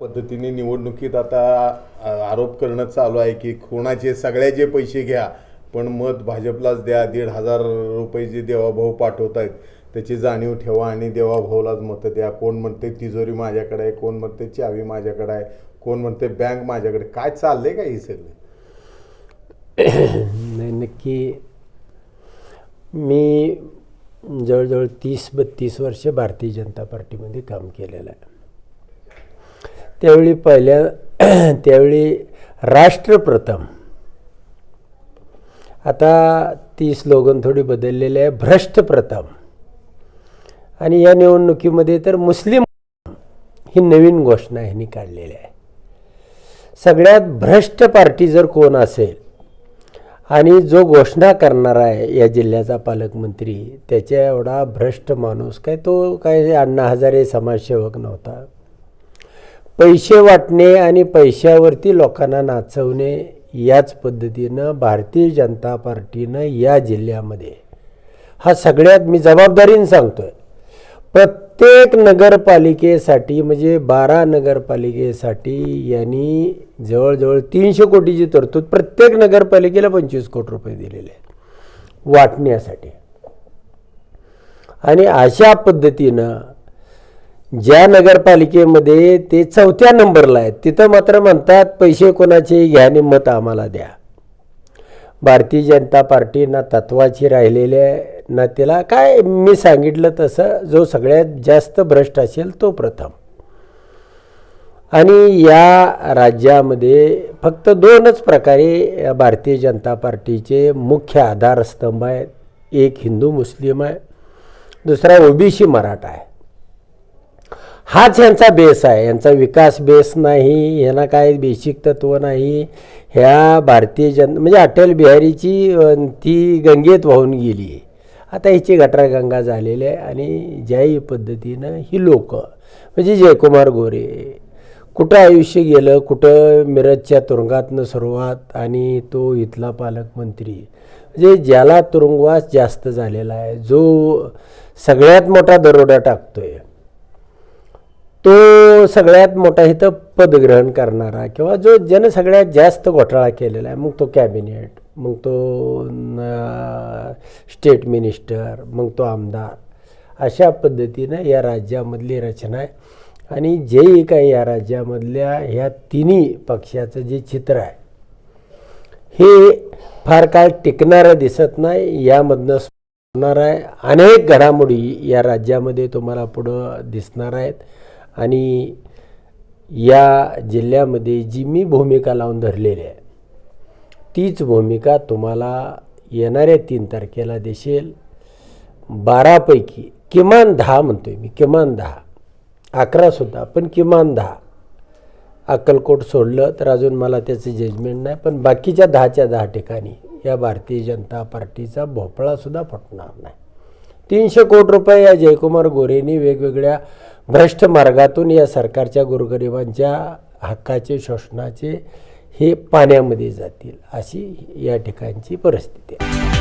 पद्धतीने निवडणुकीत आता आरोप करणं चालू आहे की कोणाचे सगळ्याचे पैसे घ्या पण मत भाजपलाच द्या, 1,500 रुपये जे देवाभाऊ पाठवत आहेत त्याची जाणीव ठेवा आणि देवाभाऊलाच मतं द्या. कोण म्हणते तिजोरी माझ्याकडे आहे, कोण म्हणते चावी माझ्याकडे आहे, कोण म्हणते बँक माझ्याकडे. काय चाललंय का हे सगळं? नाही, नक्की मी जवळजवळ 30-32 वर्ष भारतीय जनता पार्टीमध्ये काम केलेलं आहे. त्यावेळी राष्ट्रप्रथम, आता ती स्लोगन थोडी बदललेली आहे, भ्रष्ट प्रथम. आणि या निवडणुकीमध्ये तर मुस्लिम ही नवीन घोषणा ह्यांनी काढलेली आहे. सगळ्यात भ्रष्ट पार्टी जर कोण असेल आणि जो घोषणा करणार आहे या जिल्ह्याचा पालकमंत्री, त्याच्या एवढा भ्रष्ट माणूस तो अण्णा हजारे समाजसेवक नव्हता. पैसे वाटणे आणि पैशावरती लोकांना नाचवणे याच पद्धतीनं भारतीय जनता पार्टीनं या जिल्ह्यामध्ये हा सगळ्यात, मी जबाबदारीने सांगतोय, प्रत्येक नगरपालिकेसाठी म्हणजे 12 नगरपालिकेसाठी यांनी जवळजवळ 300 कोटीची तरतूद प्रत्येक नगरपालिकेला 25 कोटी रुपये दिलेले आहेत वाटण्यासाठी. आणि अशा पद्धतीनं ज्या नगरपालिकेमध्ये ते 4थ्या नंबरला आहेत तिथं मात्र म्हणतात पैसे कोणाचे घ्या आणि मत आम्हाला द्या. भारतीय जनता पार्टी ना तत्वाची राहिलेली आहे ना तिला काय, मी सांगितलं तसं जो सगळ्यात जास्त भ्रष्ट असेल तो प्रथम. आणि या राज्यामध्ये फक्त 2च प्रकारे भारतीय जनता पार्टीचे मुख्य आधारस्तंभ आहेत. एक हिंदू मुस्लिम आहे, दुसरा ओबीसी मराठा आहे. हाच यांचा बेस आहे. यांचा विकास बेस नाही, यांना काय बेसिक तत्व नाही. ह्या भारतीय म्हणजे अटल बिहारीची ती गंगेत वाहून गेली, आता हिची गटारगंगा झालेली आहे. आणि ज्याही पद्धतीनं ही लोक म्हणजे जयकुमार गोरे कुठं आयुष्य गेलं, कुठं मिरजच्या तुरुंगातनं सुरुवात आणि तो इथला पालकमंत्री, म्हणजे ज्याला तुरुंगवास जास्त झालेला आहे, जो सगळ्यात मोठा दरोडा टाकतोय, तो सगळ्यात मोठा इथं पदग्रहण करणारा किंवा जो ज्यानं सगळ्यात जास्त घोटाळा केलेला आहे, मग तो कॅबिनेट, मग तो स्टेट मिनिस्टर, मग तो आमदार, अशा पद्धतीनं या राज्यामधली रचना आहे. आणि जेही काही या राज्यामधल्या ह्या तिन्ही पक्षाचं जे चित्र आहे हे फार काळ टिकणारं दिसत नाही. यामधनं होणार आहे अनेक घडामोडी या राज्यामध्ये तुम्हाला पुढं दिसणार आहेत. आणि या जिल्ह्यामध्ये जी मी भूमिका लावून धरलेली आहे तीच भूमिका तुम्हाला येणाऱ्या 3 तारखेला दिसेल. 12 पैकी किमान 10 म्हणतोय मी, किमान 10, 11 सुद्धा, पण किमान 10. अक्कलकोट सोडलं तर अजून मला त्याचं जजमेंट नाही, पण बाकीच्या 10च्या 10 ठिकाणी या भारतीय जनता पार्टीचा भोपळासुद्धा फुटणार नाही. 300 कोटी रुपये या जयकुमार गोरेंनी वेगवेगळ्या भ्रष्ट मार्गातून या सरकारच्या गोरगरिबांच्या हक्काचे, शोषणाचे हे पाण्यामध्ये जातील, अशी या ठिकाणची परिस्थिती आहे.